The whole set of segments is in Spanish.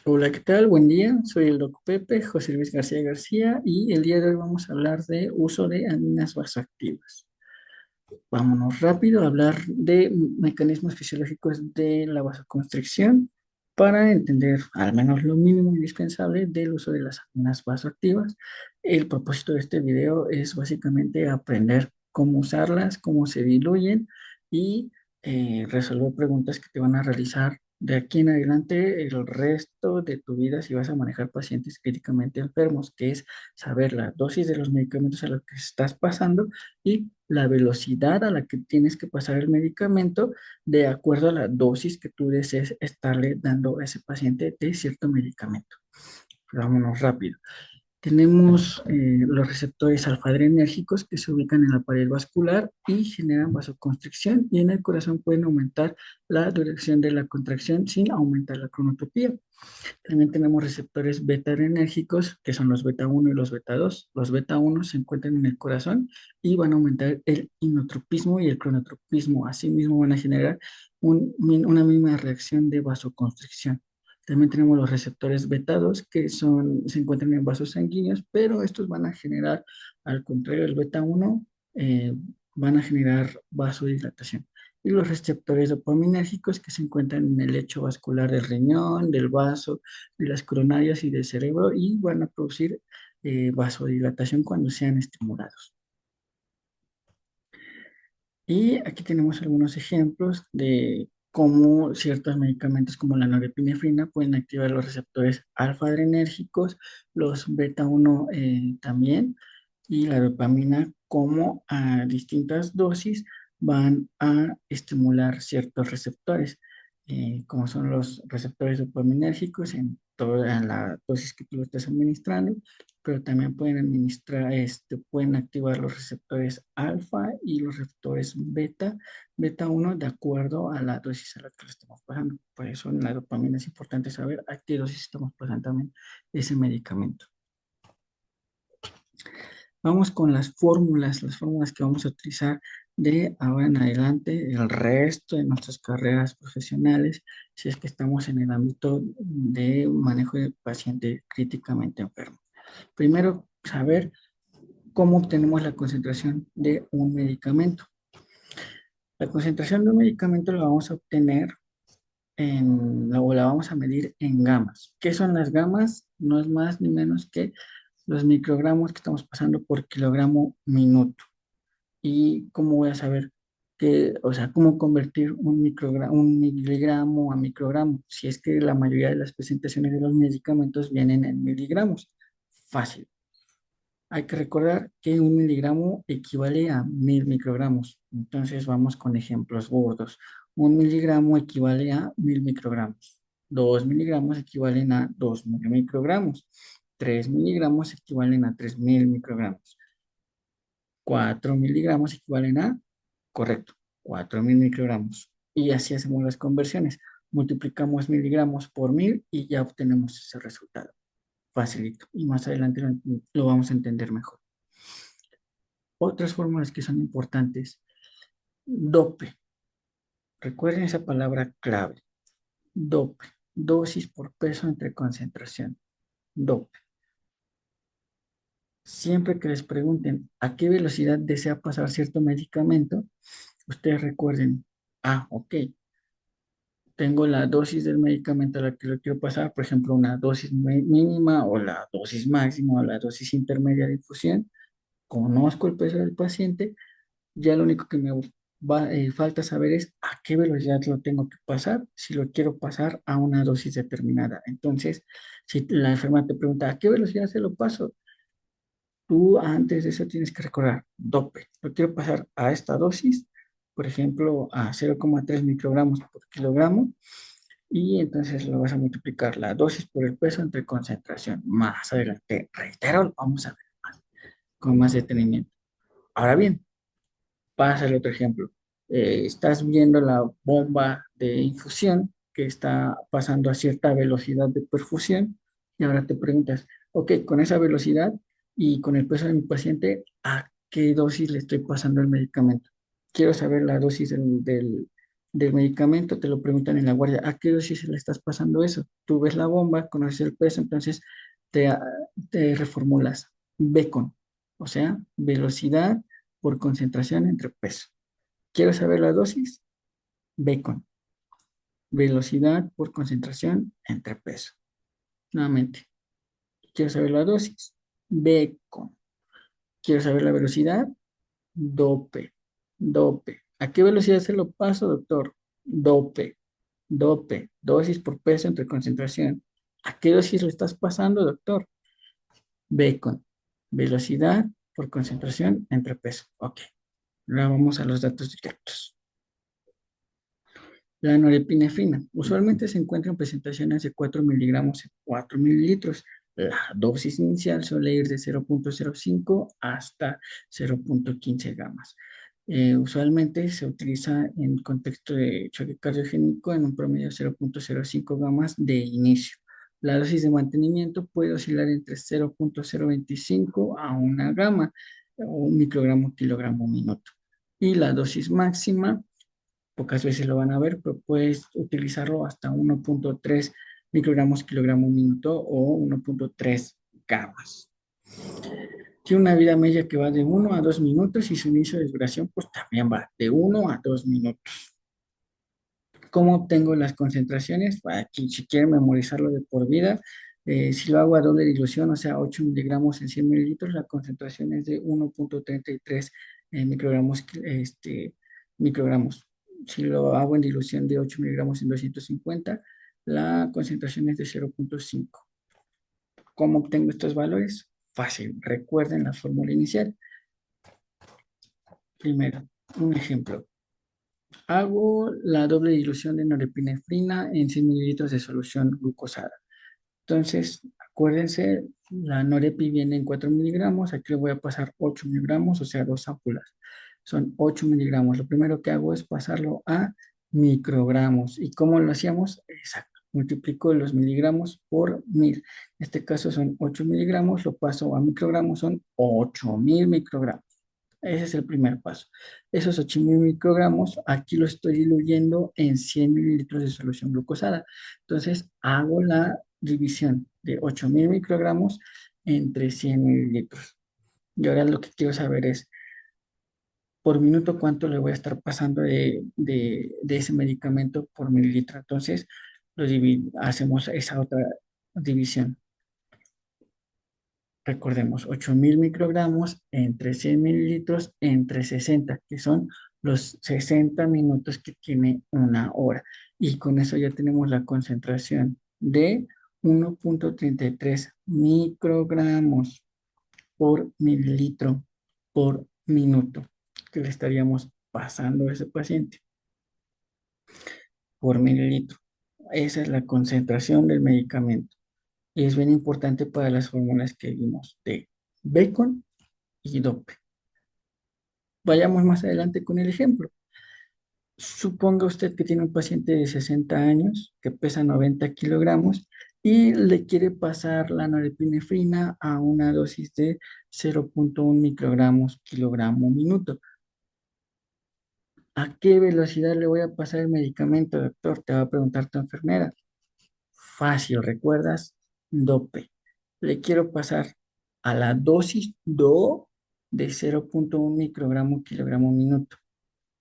Hola, ¿qué tal? Buen día. Soy el Doc Pepe, José Luis García García, y el día de hoy vamos a hablar de uso de aminas vasoactivas. Vámonos rápido a hablar de mecanismos fisiológicos de la vasoconstricción para entender al menos lo mínimo indispensable del uso de las aminas vasoactivas. El propósito de este video es básicamente aprender cómo usarlas, cómo se diluyen y resolver preguntas que te van a realizar de aquí en adelante el resto de tu vida si vas a manejar pacientes críticamente enfermos, que es saber la dosis de los medicamentos a los que estás pasando y la velocidad a la que tienes que pasar el medicamento de acuerdo a la dosis que tú desees estarle dando a ese paciente de cierto medicamento. Pero vámonos rápido. Tenemos los receptores alfa-adrenérgicos que se ubican en la pared vascular y generan vasoconstricción, y en el corazón pueden aumentar la duración de la contracción sin aumentar la cronotropía. También tenemos receptores beta-adrenérgicos, que son los beta 1 y los beta 2. Los beta 1 se encuentran en el corazón y van a aumentar el inotropismo y el cronotropismo. Asimismo, van a generar una misma reacción de vasoconstricción. También tenemos los receptores beta 2, que se encuentran en vasos sanguíneos, pero estos van a generar, al contrario del beta 1, eh, van a generar vasodilatación. Y los receptores dopaminérgicos, que se encuentran en el lecho vascular del riñón, del vaso, de las coronarias y del cerebro, y van a producir vasodilatación cuando sean estimulados. Y aquí tenemos algunos ejemplos de cómo ciertos medicamentos como la norepinefrina pueden activar los receptores alfa-adrenérgicos, los beta 1 también, y la dopamina, como a distintas dosis van a estimular ciertos receptores, como son los receptores dopaminérgicos en toda la dosis que tú lo estés administrando, pero también pueden pueden activar los receptores alfa y los receptores beta 1 de acuerdo a la dosis a la que lo estamos pasando. Por eso en la dopamina es importante saber a qué dosis estamos pasando también ese medicamento. Vamos con las fórmulas que vamos a utilizar de ahora en adelante, el resto de nuestras carreras profesionales, si es que estamos en el ámbito de manejo de paciente críticamente enfermo. Primero, saber cómo obtenemos la concentración de un medicamento. La concentración de un medicamento la vamos a obtener o la vamos a medir en gamas. ¿Qué son las gamas? No es más ni menos que los microgramos que estamos pasando por kilogramo minuto. ¿Y cómo voy a saber cómo convertir un miligramo a microgramo? Si es que la mayoría de las presentaciones de los medicamentos vienen en miligramos. Fácil. Hay que recordar que un miligramo equivale a 1000 microgramos. Entonces vamos con ejemplos burdos. Un miligramo equivale a 1000 microgramos. 2 miligramos equivalen a 2000 microgramos. 3 miligramos equivalen a 3000 microgramos. 4 miligramos equivalen a, correcto, 4000 microgramos. Y así hacemos las conversiones. Multiplicamos miligramos por 1000 y ya obtenemos ese resultado. Facilito. Y más adelante lo vamos a entender mejor. Otras fórmulas que son importantes. DOPE. Recuerden esa palabra clave. DOPE. Dosis por peso entre concentración. DOPE. Siempre que les pregunten a qué velocidad desea pasar cierto medicamento, ustedes recuerden, ok, tengo la dosis del medicamento a la que lo quiero pasar, por ejemplo, una dosis mínima o la dosis máxima o la dosis intermedia de infusión. Conozco el peso del paciente. Ya lo único que me falta saber es a qué velocidad lo tengo que pasar, si lo quiero pasar a una dosis determinada. Entonces, si la enfermera te pregunta a qué velocidad se lo paso, tú antes de eso tienes que recordar, dope, lo quiero pasar a esta dosis, por ejemplo, a 0,3 microgramos por kilogramo, y entonces lo vas a multiplicar la dosis por el peso entre concentración. Más adelante, reitero, lo vamos a ver con más detenimiento. Ahora bien, pasa el otro ejemplo. Estás viendo la bomba de infusión que está pasando a cierta velocidad de perfusión, y ahora te preguntas, ok, con esa velocidad y con el peso de mi paciente, ¿a qué dosis le estoy pasando el medicamento? Quiero saber la dosis del del medicamento, te lo preguntan en la guardia, ¿a qué dosis le estás pasando eso? Tú ves la bomba, conoces el peso, entonces te, te reformulas BECON, o sea, velocidad por concentración entre peso. ¿Quieres saber la dosis? BECON, velocidad por concentración entre peso. Nuevamente, ¿quieres saber la dosis? BECON. ¿Quieres saber la velocidad? Dope, dope. ¿A qué velocidad se lo paso, doctor? Dope, dope, dosis por peso entre concentración. ¿A qué dosis lo estás pasando, doctor? Bacon, velocidad por concentración entre peso. Ok, ahora vamos a los datos directos. La norepinefrina usualmente se encuentra en presentaciones de 4 miligramos en 4 mililitros. La dosis inicial suele ir de 0,05 hasta 0,15 gamas. Usualmente se utiliza en contexto de choque cardiogénico en un promedio de 0,05 gamas de inicio. La dosis de mantenimiento puede oscilar entre 0,025 a una gama o un microgramo kilogramo minuto. Y la dosis máxima pocas veces lo van a ver, pero puedes utilizarlo hasta 1,3 microgramos kilogramo minuto o 1,3 gamas. Tiene una vida media que va de 1 a 2 minutos y su inicio de duración pues también va de 1 a 2 minutos. ¿Cómo obtengo las concentraciones? Aquí, si quieren memorizarlo de por vida, si lo hago a doble dilución, o sea, 8 miligramos en 100 mililitros, la concentración es de 1,33 microgramos, microgramos. Si lo hago en dilución de 8 miligramos en 250, la concentración es de 0,5. ¿Cómo obtengo estos valores? Fácil, recuerden la fórmula inicial. Primero, un ejemplo. Hago la doble dilución de norepinefrina en 100 mililitros de solución glucosada. Entonces, acuérdense, la norepi viene en 4 miligramos, aquí le voy a pasar 8 miligramos, o sea, 2 ámpulas. Son 8 miligramos. Lo primero que hago es pasarlo a microgramos. ¿Y cómo lo hacíamos? Exacto. Multiplico los miligramos por 1000. En este caso son 8 miligramos, lo paso a microgramos, son 8000 microgramos. Ese es el primer paso. Esos 8000 microgramos, aquí lo estoy diluyendo en 100 mililitros de solución glucosada. Entonces, hago la división de 8000 microgramos entre 100 mililitros. Y ahora lo que quiero saber es, por minuto, cuánto le voy a estar pasando de ese medicamento por mililitro. Entonces, hacemos esa otra división. Recordemos, 8000 microgramos entre 100 mililitros entre 60, que son los 60 minutos que tiene una hora. Y con eso ya tenemos la concentración de 1,33 microgramos por mililitro por minuto que le estaríamos pasando a ese paciente por mililitro. Esa es la concentración del medicamento. Y es bien importante para las fórmulas que vimos de Bacon y dope. Vayamos más adelante con el ejemplo. Suponga usted que tiene un paciente de 60 años que pesa 90 kilogramos y le quiere pasar la norepinefrina a una dosis de 0,1 microgramos kilogramo minuto. ¿A qué velocidad le voy a pasar el medicamento, doctor? Te va a preguntar tu enfermera. Fácil, ¿recuerdas? Dope. Le quiero pasar a la dosis DO de 0,1 microgramo kilogramo minuto.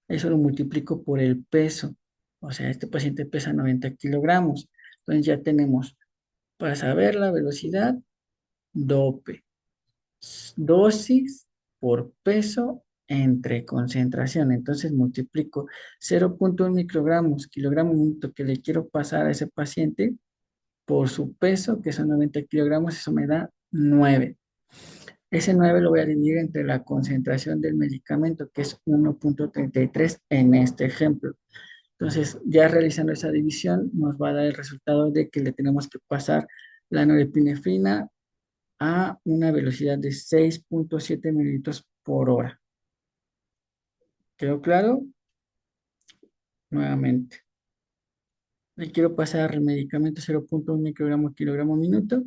Eso lo multiplico por el peso. O sea, este paciente pesa 90 kilogramos. Entonces ya tenemos, para saber la velocidad, dope. Dosis por peso entre concentración. Entonces multiplico 0,1 microgramos kilogramo minuto que le quiero pasar a ese paciente por su peso, que son 90 kilogramos, eso me da 9. Ese 9 lo voy a dividir entre la concentración del medicamento, que es 1,33 en este ejemplo. Entonces, ya realizando esa división, nos va a dar el resultado de que le tenemos que pasar la norepinefrina a una velocidad de 6,7 mililitros por hora. ¿Quedó claro? Nuevamente. Le quiero pasar el medicamento 0,1 microgramo kilogramo minuto.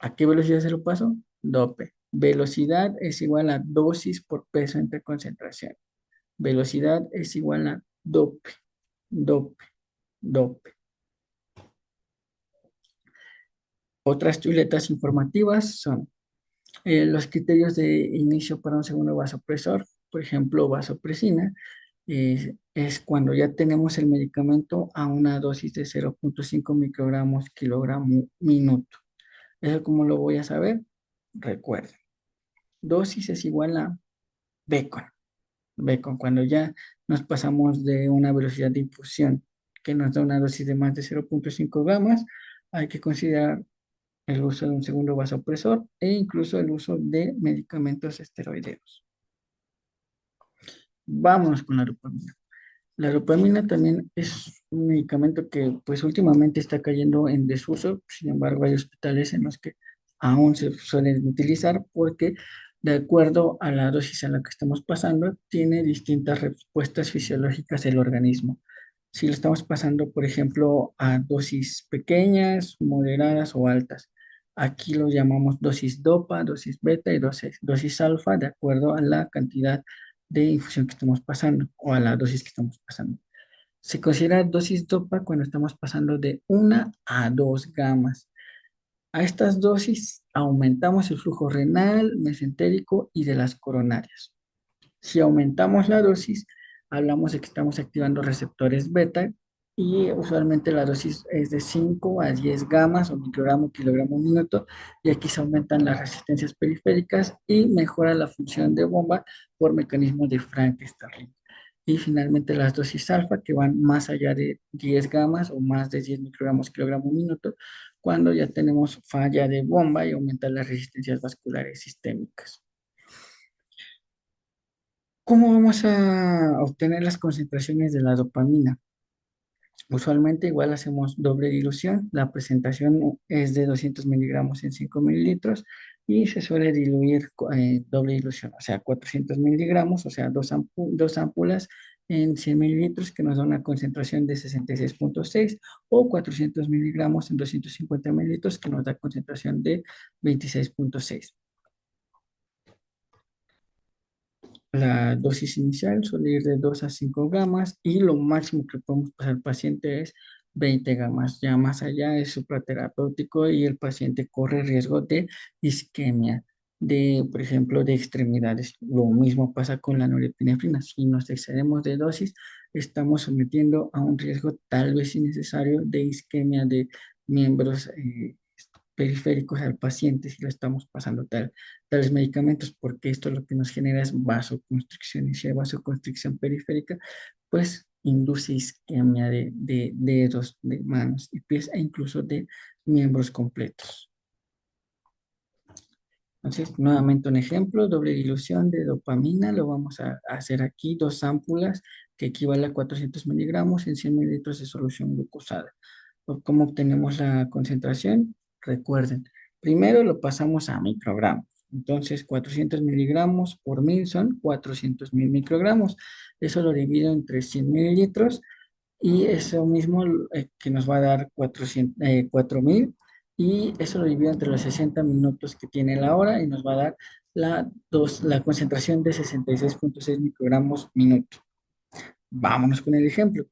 ¿A qué velocidad se lo paso? Dope. Velocidad es igual a dosis por peso entre concentración. Velocidad es igual a dope. dope, dope. Otras chuletas informativas son los criterios de inicio para un segundo vasopresor, por ejemplo, vasopresina, es cuando ya tenemos el medicamento a una dosis de 0,5 microgramos kilogramo minuto. ¿Eso cómo lo voy a saber? Recuerden, dosis es igual a Becon. Becon, cuando ya nos pasamos de una velocidad de infusión que nos da una dosis de más de 0,5 gamas, hay que considerar el uso de un segundo vasopresor e incluso el uso de medicamentos esteroideos. Vámonos con la dopamina. La dopamina también es un medicamento que pues últimamente está cayendo en desuso, sin embargo hay hospitales en los que aún se suelen utilizar porque de acuerdo a la dosis a la que estamos pasando, tiene distintas respuestas fisiológicas del organismo. Si lo estamos pasando, por ejemplo, a dosis pequeñas, moderadas o altas, aquí lo llamamos dosis dopa, dosis beta y dosis alfa, de acuerdo a la cantidad de infusión que estamos pasando o a la dosis que estamos pasando. Se considera dosis dopa cuando estamos pasando de 1 a 2 gamas. A estas dosis aumentamos el flujo renal, mesentérico y de las coronarias. Si aumentamos la dosis, hablamos de que estamos activando receptores beta y usualmente la dosis es de 5 a 10 gamas o microgramo, kilogramo, minuto, y aquí se aumentan las resistencias periféricas y mejora la función de bomba por mecanismo de Frank-Starling. Y finalmente las dosis alfa que van más allá de 10 gamas o más de 10 microgramos, kilogramo, minuto, cuando ya tenemos falla de bomba y aumentan las resistencias vasculares sistémicas. ¿Cómo vamos a obtener las concentraciones de la dopamina? Usualmente igual hacemos doble dilución. La presentación es de 200 miligramos en 5 mililitros y se suele diluir doble dilución, o sea, 400 miligramos, o sea, dos ámpulas en 100 mililitros que nos da una concentración de 66,6 o 400 miligramos en 250 mililitros que nos da concentración de 26,6. La dosis inicial suele ir de 2 a 5 gamas y lo máximo que podemos pasar al paciente es 20 gamas. Ya más allá es supraterapéutico y el paciente corre riesgo de isquemia, por ejemplo, de extremidades. Lo mismo pasa con la norepinefrina. Si nos excedemos de dosis, estamos sometiendo a un riesgo tal vez innecesario de isquemia de miembros periféricos al paciente si le estamos pasando tales medicamentos, porque esto lo que nos genera es vasoconstricción. Y si hay vasoconstricción periférica, pues induce isquemia de dedos, de manos y pies e incluso de miembros completos. Entonces, nuevamente un ejemplo, doble dilución de dopamina, lo vamos a hacer aquí, 2 ámpulas que equivale a 400 miligramos en 100 mililitros de solución glucosada. ¿Cómo obtenemos la concentración? Recuerden, primero lo pasamos a microgramos. Entonces, 400 miligramos por mil son 400.000 microgramos. Eso lo divido entre 100 mililitros y eso mismo que nos va a dar 4.000 y eso lo divido entre los 60 minutos que tiene la hora y nos va a dar la concentración de 66,6 microgramos minuto. Vámonos con el ejemplo.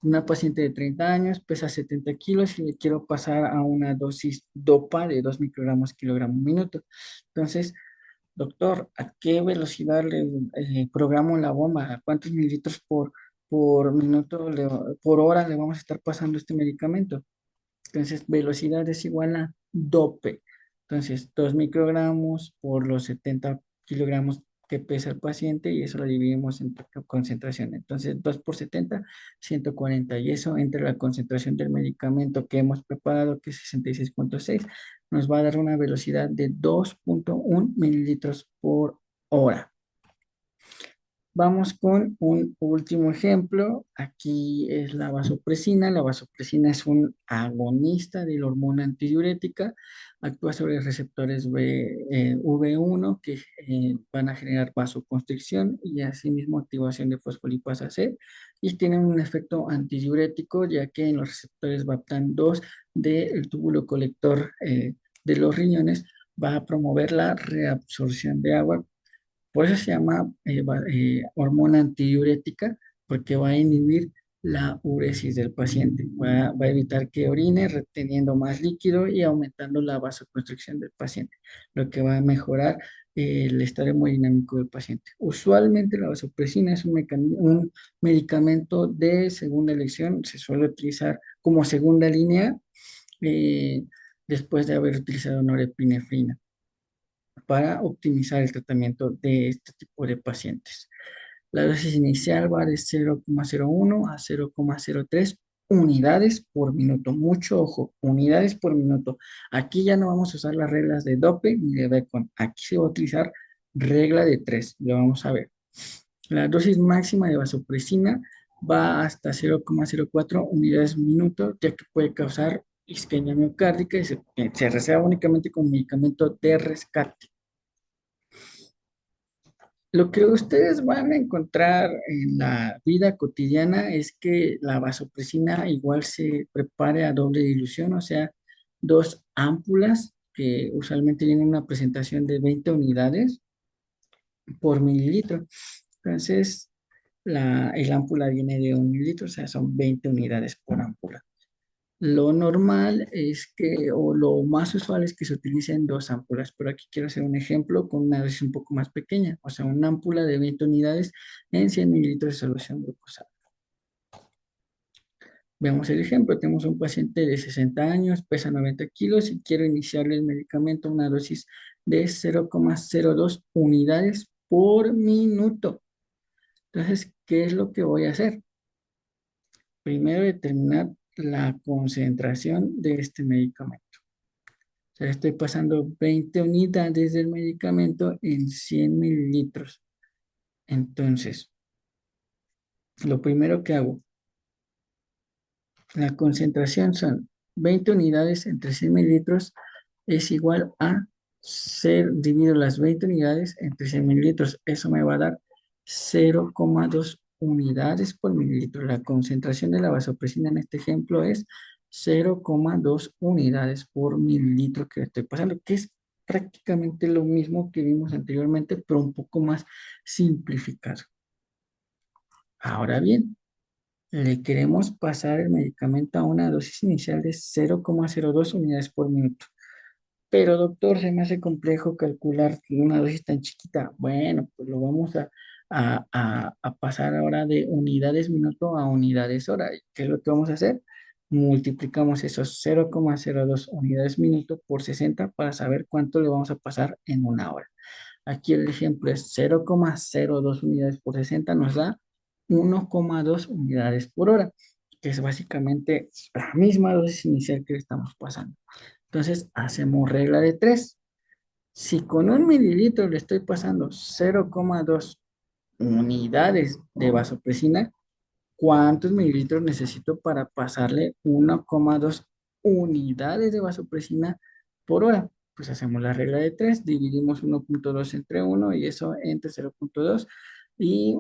Una paciente de 30 años pesa 70 kilos y le quiero pasar a una dosis dopa de 2 microgramos kilogramo minuto. Entonces, doctor, ¿a qué velocidad le programo la bomba? ¿A cuántos mililitros por minuto, por hora le vamos a estar pasando este medicamento? Entonces, velocidad es igual a dope. Entonces, 2 microgramos por los 70 kilogramos que pesa el paciente y eso lo dividimos en concentración. Entonces, 2 por 70, 140. Y eso entre la concentración del medicamento que hemos preparado, que es 66,6, nos va a dar una velocidad de 2,1 mililitros por hora. Vamos con un último ejemplo. Aquí es la vasopresina. La vasopresina es un agonista de la hormona antidiurética. Actúa sobre receptores V1 que van a generar vasoconstricción y asimismo activación de fosfolipasa C. Y tienen un efecto antidiurético ya que en los receptores VAPTAN2 del túbulo colector de los riñones va a promover la reabsorción de agua, por eso se llama hormona antidiurética, porque va a inhibir la uresis del paciente. Va a evitar que orine reteniendo más líquido y aumentando la vasoconstricción del paciente, lo que va a mejorar el estado hemodinámico del paciente. Usualmente la vasopresina es un medicamento de segunda elección, se suele utilizar como segunda línea eh, después de haber utilizado norepinefrina para optimizar el tratamiento de este tipo de pacientes. La dosis inicial va de 0,01 a 0,03 unidades por minuto. Mucho ojo, unidades por minuto. Aquí ya no vamos a usar las reglas de Dope ni de Becon. Aquí se va a utilizar regla de 3. Lo vamos a ver. La dosis máxima de vasopresina va hasta 0,04 unidades por minuto, ya que puede causar isquemia miocárdica y se reserva únicamente con medicamento de rescate. Lo que ustedes van a encontrar en la vida cotidiana es que la vasopresina igual se prepare a doble dilución, o sea, dos ámpulas que usualmente tienen una presentación de 20 unidades por mililitro. Entonces, el ámpula viene de 1 mililitro, o sea, son 20 unidades por ámpula. Lo normal es que, o lo más usual es que se utilicen dos ámpulas, pero aquí quiero hacer un ejemplo con una dosis un poco más pequeña, o sea, una ámpula de 20 unidades en 100 mililitros de solución glucosada. Veamos el ejemplo, tenemos un paciente de 60 años, pesa 90 kilos y quiero iniciarle el medicamento a una dosis de 0,02 unidades por minuto. Entonces, ¿qué es lo que voy a hacer? Primero, determinar la concentración de este medicamento. O sea, estoy pasando 20 unidades del medicamento en 100 mililitros. Entonces, lo primero que hago, la concentración son 20 unidades entre 100 mililitros es igual a ser dividido las 20 unidades entre 100 mililitros. Eso me va a dar 0,2 unidades por mililitro. La concentración de la vasopresina en este ejemplo es 0,2 unidades por mililitro que estoy pasando, que es prácticamente lo mismo que vimos anteriormente, pero un poco más simplificado. Ahora bien, le queremos pasar el medicamento a una dosis inicial de 0,02 unidades por minuto. Pero doctor, se me hace complejo calcular una dosis tan chiquita. Bueno, pues lo vamos a pasar ahora de unidades minuto a unidades hora. ¿Y qué es lo que vamos a hacer? Multiplicamos esos 0,02 unidades minuto por 60 para saber cuánto le vamos a pasar en una hora. Aquí el ejemplo es 0,02 unidades por 60 nos da 1,2 unidades por hora, que es básicamente la misma dosis inicial que le estamos pasando. Entonces hacemos regla de 3. Si con 1 mililitro le estoy pasando 0,2 unidades de vasopresina, ¿cuántos mililitros necesito para pasarle 1,2 unidades de vasopresina por hora? Pues hacemos la regla de 3, dividimos 1,2 entre 1 y eso entre 0,2 y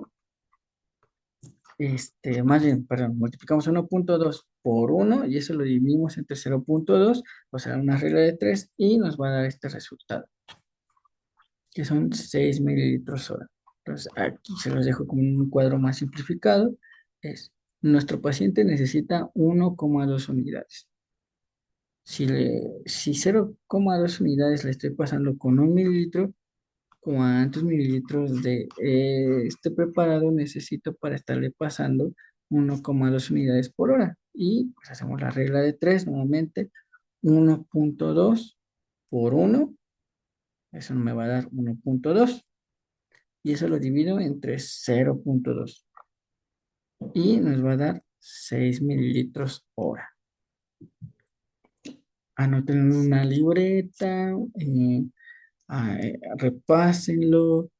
más bien, perdón, multiplicamos 1,2 por 1 y eso lo dividimos entre 0,2, o sea, una regla de 3 y nos va a dar este resultado, que son 6 mililitros hora. Entonces, aquí se los dejo como un cuadro más simplificado. Nuestro paciente necesita 1,2 unidades. Si 0,2 unidades le estoy pasando con 1 mililitro, ¿cuántos mililitros de este preparado necesito para estarle pasando 1,2 unidades por hora? Y pues hacemos la regla de 3 nuevamente. 1,2 por 1, eso me va a dar 1,2. Y eso lo divido entre 0,2. Y nos va a dar 6 mililitros hora. Anoten en una libreta, repásenlo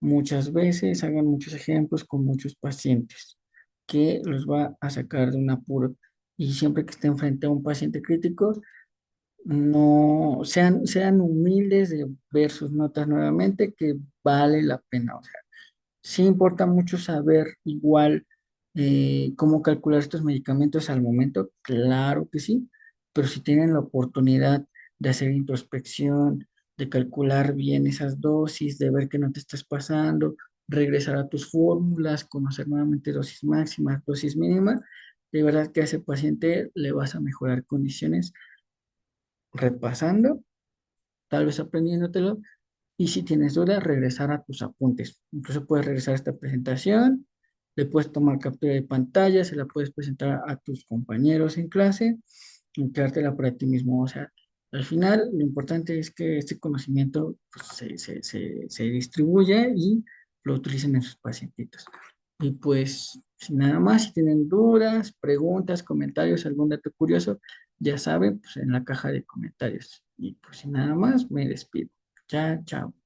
muchas veces, hagan muchos ejemplos con muchos pacientes que los va a sacar de un apuro. Y siempre que estén frente a un paciente crítico, no sean humildes de ver sus notas nuevamente, que vale la pena. O sea, sí importa mucho saber igual cómo calcular estos medicamentos al momento, claro que sí, pero si tienen la oportunidad de hacer introspección, de calcular bien esas dosis, de ver que no te estás pasando, regresar a tus fórmulas, conocer nuevamente dosis máxima, dosis mínima. De verdad que a ese paciente le vas a mejorar condiciones repasando, tal vez aprendiéndotelo, y si tienes dudas, regresar a tus apuntes. Incluso puedes regresar a esta presentación, le puedes tomar captura de pantalla, se la puedes presentar a tus compañeros en clase y quedártela para ti mismo. O sea, al final lo importante es que este conocimiento pues, se distribuya y lo utilicen en sus pacientitos. Y pues, sin nada más, si tienen dudas, preguntas, comentarios, algún dato curioso, ya saben, pues en la caja de comentarios. Y pues sin nada más, me despido. Chao, chao.